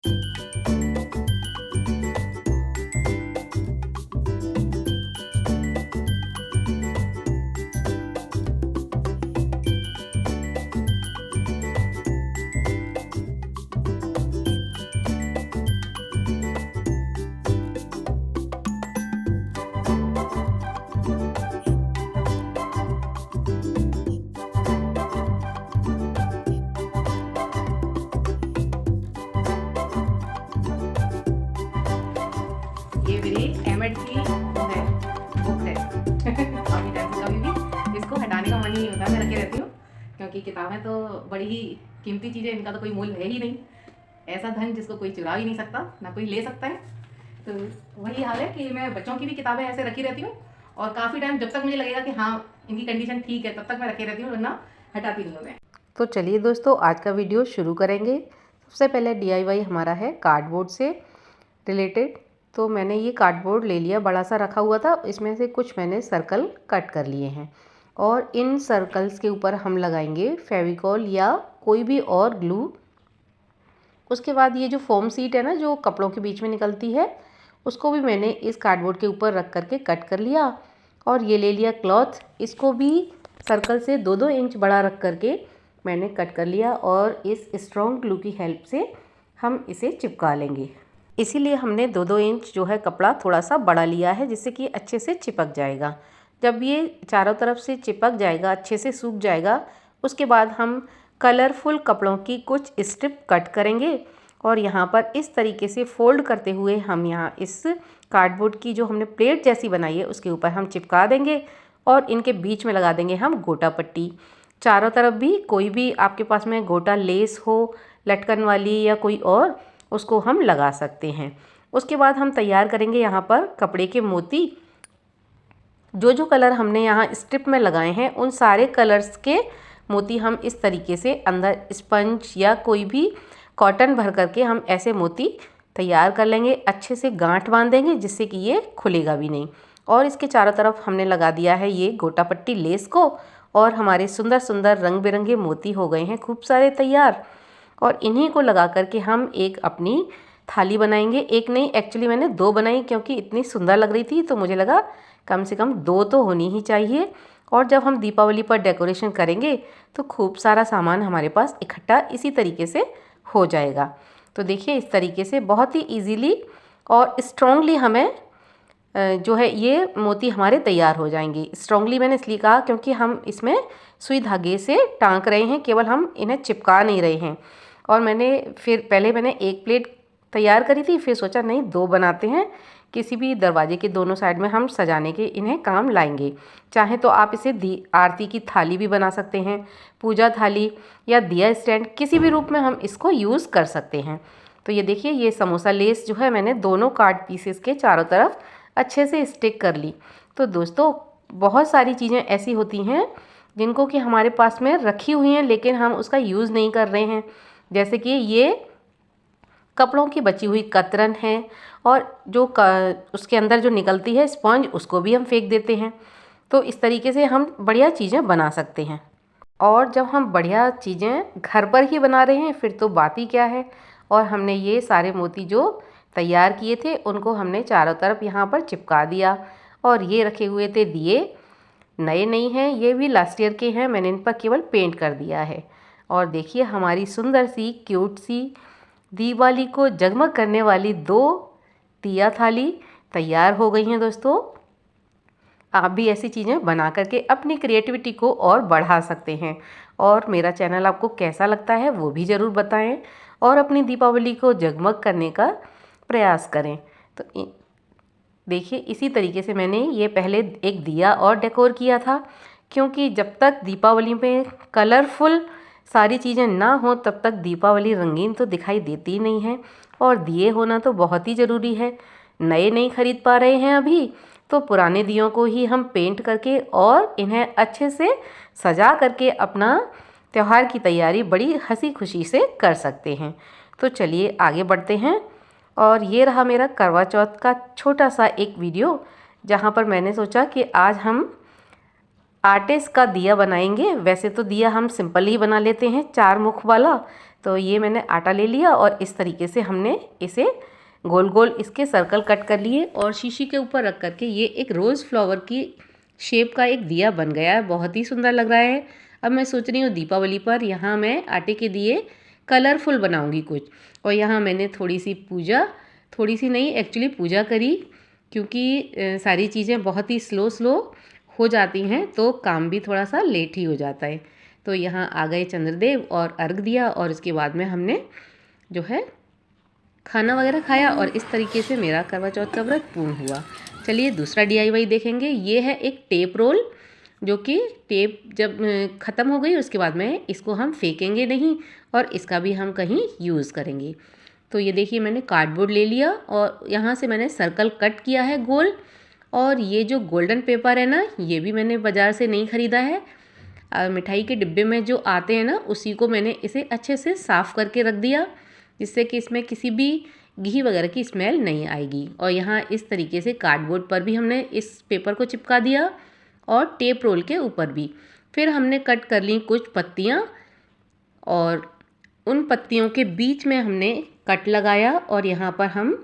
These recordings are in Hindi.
ये मेरी एमएड की है बुक है। काफ़ी टाइम से कभी भी इसको हटाने का मन ही नहीं होता, मैं रखे रहती हूँ क्योंकि किताबें तो बड़ी ही कीमती चीज़ें, इनका तो कोई मूल्य है ही नहीं। ऐसा धन जिसको कोई चुरा ही नहीं सकता, ना कोई ले सकता है। तो वही हाल है कि मैं बच्चों की भी किताबें ऐसे रखी रहती हूँ और काफ़ी टाइम जब तक मुझे लगेगा कि हाँ इनकी कंडीशन ठीक है तब तक मैं रखे रहती हूँ, वरना हटाती नहीं हूँ मैं। तो चलिए दोस्तों, आज का वीडियो शुरू करेंगे। सबसे पहले DIY हमारा है कार्डबोर्ड से रिलेटेड। तो मैंने ये कार्डबोर्ड ले लिया, बड़ा सा रखा हुआ था, इसमें से कुछ मैंने सर्कल कट कर लिए हैं और इन सर्कल्स के ऊपर हम लगाएंगे फेविकॉल या कोई भी और ग्लू। उसके बाद ये जो फोम सीट है ना, जो कपड़ों के बीच में निकलती है, उसको भी मैंने इस कार्डबोर्ड के ऊपर रख करके कट कर लिया। और ये ले लिया क्लॉथ, इसको भी सर्कल से 2-2 इंच बड़ा रख करके मैंने कट कर लिया और इस स्ट्रॉन्ग ग्लू की हेल्प से हम इसे चिपका लेंगे। इसीलिए हमने 2-2 इंच जो है कपड़ा थोड़ा सा बड़ा लिया है, जिससे कि अच्छे से चिपक जाएगा। जब ये चारों तरफ से चिपक जाएगा, अच्छे से सूख जाएगा, उसके बाद हम कलरफुल कपड़ों की कुछ स्ट्रिप कट करेंगे और यहाँ पर इस तरीके से फोल्ड करते हुए हम यहाँ इस कार्डबोर्ड की जो हमने प्लेट जैसी बनाई है उसके ऊपर हम चिपका देंगे और इनके बीच में लगा देंगे हम गोटा पट्टी। चारों तरफ भी कोई भी आपके पास में गोटा लेस हो, लटकन वाली या कोई और, उसको हम लगा सकते हैं। उसके बाद हम तैयार करेंगे यहाँ पर कपड़े के मोती। जो जो कलर हमने यहाँ स्ट्रिप में लगाए हैं उन सारे कलर्स के मोती हम इस तरीके से अंदर स्पंज या कोई भी कॉटन भर करके हम ऐसे मोती तैयार कर लेंगे। अच्छे से गांठ बांध देंगे जिससे कि ये खुलेगा भी नहीं। और इसके चारों तरफ हमने लगा दिया है ये गोटा पट्टी लेस को और हमारे सुंदर सुंदर रंग बिरंगे मोती हो गए हैं खूब सारे तैयार। और इन्हीं को लगा करके हम एक अपनी थाली बनाएंगे। एक नहीं, एक्चुअली मैंने 2 बनाई क्योंकि इतनी सुंदर लग रही थी तो मुझे लगा कम से कम 2 तो होनी ही चाहिए। और जब हम दीपावली पर डेकोरेशन करेंगे तो खूब सारा सामान हमारे पास इकट्ठा इसी तरीके से हो जाएगा। तो देखिए इस तरीके से बहुत ही इजीली और स्ट्रांगली हमें जो है ये मोती हमारे तैयार हो जाएंगे। स्ट्रांगली मैंने इसलिए कहा क्योंकि हम इसमें सुई धागे से टांक रहे हैं, केवल हम इन्हें चिपका नहीं रहे हैं। और पहले मैंने एक प्लेट तैयार करी थी, फिर सोचा नहीं 2 बनाते हैं, किसी भी दरवाजे के दोनों साइड में हम सजाने के इन्हें काम लाएंगे। चाहे तो आप इसे आरती की थाली भी बना सकते हैं, पूजा थाली या दिया स्टैंड, किसी भी रूप में हम इसको यूज़ कर सकते हैं। तो ये देखिए ये समोसा लेस जो है मैंने दोनों कार्ड पीसेस के चारों तरफ अच्छे से स्टिक कर ली। तो दोस्तों बहुत सारी चीज़ें ऐसी होती हैं जिनको कि हमारे पास में रखी हुई हैं लेकिन हम उसका यूज़ नहीं कर रहे हैं। जैसे कि ये कपड़ों की बची हुई कतरन है और जो उसके अंदर जो निकलती है स्पंज, उसको भी हम फेंक देते हैं। तो इस तरीके से हम बढ़िया चीज़ें बना सकते हैं। और जब हम बढ़िया चीज़ें घर पर ही बना रहे हैं फिर तो बात ही क्या है। और हमने ये सारे मोती जो तैयार किए थे उनको हमने चारों तरफ यहाँ पर चिपका दिया। और ये रखे हुए थे दिए, नए नहीं हैं, ये भी लास्ट ईयर के हैं, मैंने इन पर केवल पेंट कर दिया है। और देखिए हमारी सुंदर सी क्यूट सी दिवाली को जगमग करने वाली 2 दिया थाली तैयार हो गई हैं। दोस्तों आप भी ऐसी चीज़ें बना करके अपनी क्रिएटिविटी को और बढ़ा सकते हैं। और मेरा चैनल आपको कैसा लगता है वो भी ज़रूर बताएं और अपनी दीपावली को जगमग करने का प्रयास करें। तो देखिए इसी तरीके से मैंने ये पहले एक दिया और डेकोर किया था, क्योंकि जब तक दीपावली में कलरफुल सारी चीज़ें ना हो तब तक दीपावली रंगीन तो दिखाई देती नहीं है। और दिए होना तो बहुत ही ज़रूरी है। नए नहीं खरीद पा रहे हैं अभी तो पुराने दियों को ही हम पेंट करके और इन्हें अच्छे से सजा करके अपना त्यौहार की तैयारी बड़ी हंसी खुशी से कर सकते हैं। तो चलिए आगे बढ़ते हैं। और ये रहा मेरा करवा चौथ का छोटा सा एक वीडियो, जहाँ पर मैंने सोचा कि आज हम आर्टिस्ट का दिया बनाएंगे। वैसे तो दिया हम सिंपल ही बना लेते हैं, 4 मुख वाला, तो ये मैंने आटा ले लिया और इस तरीके से हमने इसे गोल गोल इसके सर्कल कट कर लिए और शीशी के ऊपर रख करके ये एक रोज़ फ्लावर की शेप का एक दिया बन गया है। बहुत ही सुंदर लग रहा है। अब मैं सोच रही हूँ दीपावली पर यहाँ मैं आटे के दिए कलरफुल बनाऊँगी कुछ। और यहाँ मैंने थोड़ी सी नहीं एक्चुअली पूजा करी, क्योंकि सारी चीज़ें बहुत ही स्लो हो जाती हैं तो काम भी थोड़ा सा लेट ही हो जाता है। तो यहाँ आ गए चंद्रदेव और अर्घ दिया और इसके बाद में हमने जो है खाना वगैरह खाया और इस तरीके से मेरा करवा चौथ का व्रत पूर्ण हुआ। चलिए दूसरा DIY देखेंगे। ये है एक टेप रोल, जो कि टेप जब ख़त्म हो गई उसके बाद में इसको हम फेंकेंगे नहीं और इसका भी हम कहीं यूज़ करेंगे। तो ये देखिए मैंने कार्डबोर्ड ले लिया और यहाँ से मैंने सर्कल कट किया है गोल। और ये जो गोल्डन पेपर है ना, ये भी मैंने बाज़ार से नहीं ख़रीदा है। मिठाई के डिब्बे में जो आते हैं ना, उसी को मैंने इसे अच्छे से साफ़ करके रख दिया, जिससे कि इसमें किसी भी घी वगैरह की स्मेल नहीं आएगी। और यहाँ इस तरीके से कार्डबोर्ड पर भी हमने इस पेपर को चिपका दिया और टेप रोल के ऊपर भी। फिर हमने कट कर ली कुछ पत्तियाँ और उन पत्तियों के बीच में हमने कट लगाया और यहाँ पर हम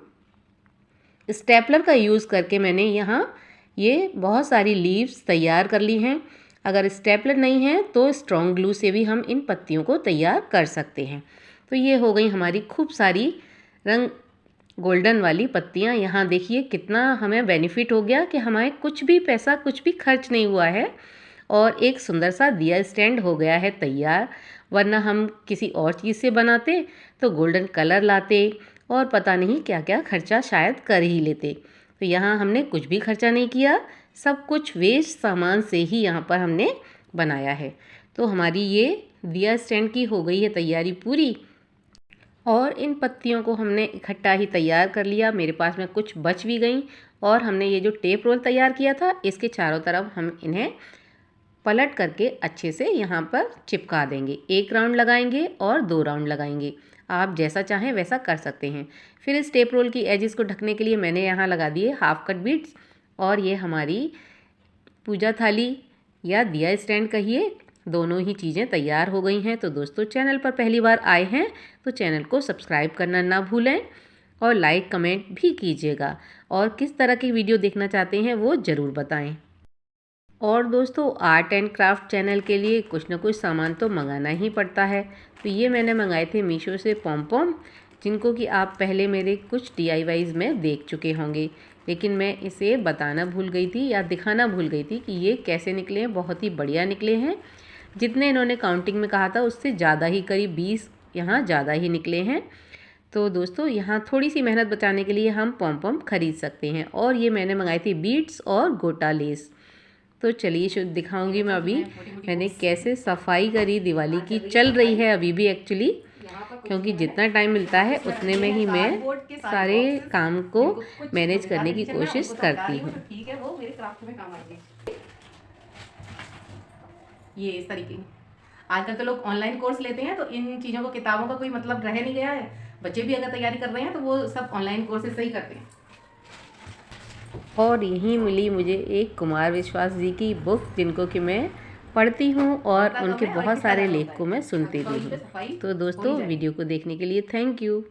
स्टेपलर का यूज़ करके मैंने यहाँ ये बहुत सारी लीव्स तैयार कर ली हैं। अगर स्टेपलर नहीं है तो स्ट्रॉन्ग ग्लू से भी हम इन पत्तियों को तैयार कर सकते हैं। तो ये हो गई हमारी खूब सारी रंग गोल्डन वाली पत्तियाँ। यहाँ देखिए कितना हमें बेनिफिट हो गया कि हमारे कुछ भी खर्च नहीं हुआ है और एक सुंदर सा दिया स्टैंड हो गया है तैयार। वरना हम किसी और चीज़ से बनाते तो गोल्डन कलर लाते और पता नहीं क्या क्या खर्चा शायद कर ही लेते। तो यहाँ हमने कुछ भी खर्चा नहीं किया, सब कुछ वेस्ट सामान से ही यहाँ पर हमने बनाया है। तो हमारी ये दिया स्टैंड की हो गई है तैयारी पूरी। और इन पत्तियों को हमने इकट्ठा ही तैयार कर लिया। मेरे पास में कुछ बच भी गई और हमने ये जो टेप रोल तैयार किया था इसके चारों तरफ हम इन्हें पलट करके अच्छे से यहाँ पर चिपका देंगे। 1 राउंड लगाएंगे और 2 राउंड लगाएंगे, आप जैसा चाहें वैसा कर सकते हैं। फिर इस टेप रोल की एजेस को ढकने के लिए मैंने यहाँ लगा दिए हाफ कट बीड्स। और ये हमारी पूजा थाली या दिया स्टैंड कहिए, दोनों ही चीज़ें तैयार हो गई हैं। तो दोस्तों चैनल पर पहली बार आए हैं तो चैनल को सब्सक्राइब करना ना भूलें और लाइक कमेंट भी कीजिएगा। और किस तरह की वीडियो देखना चाहते हैं वो ज़रूर बताएं। और दोस्तों आर्ट एंड क्राफ्ट चैनल के लिए कुछ ना कुछ सामान तो मंगाना ही पड़ता है। तो ये मैंने मंगाए थे मीशो से पॉम, जिनको कि आप पहले मेरे कुछ DIYs में देख चुके होंगे, लेकिन मैं इसे बताना भूल गई थी या दिखाना भूल गई थी कि ये कैसे निकले हैं। बहुत ही बढ़िया निकले हैं। जितने इन्होंने काउंटिंग में कहा था उससे ज़्यादा ही, करीब 20 यहाँ ज़्यादा ही निकले हैं। तो दोस्तों यहाँ थोड़ी सी मेहनत बचाने के लिए हम पॉम खरीद सकते हैं। और ये मैंने मंगाई थी बीड्स और गोटा लेस। तो चलिए दिखाऊंगी मैं अभी मैंने कैसे सफाई करी। दिवाली की चल रही है अभी भी एक्चुअली, क्योंकि जितना टाइम मिलता है उतने में ही मैं सारे काम को मैनेज करने की कोशिश करती हूँ। ठीक है, वो मेरे क्राफ्ट में काम आएगी। ये इस तरीके आजकल तो लोग ऑनलाइन कोर्स लेते हैं, तो इन चीज़ों को, किताबों का कोई मतलब रह नहीं गया है। बच्चे भी अगर तैयारी कर रहे हैं तो वो सब ऑनलाइन कोर्सेज से ही करते हैं। और यहीं मिली मुझे एक कुमार विश्वास जी की बुक, जिनको कि मैं पढ़ती हूँ और उनके बहुत सारे लेख को मैं सुनती भी हूँ। तो दोस्तों वीडियो को देखने के लिए थैंक यू।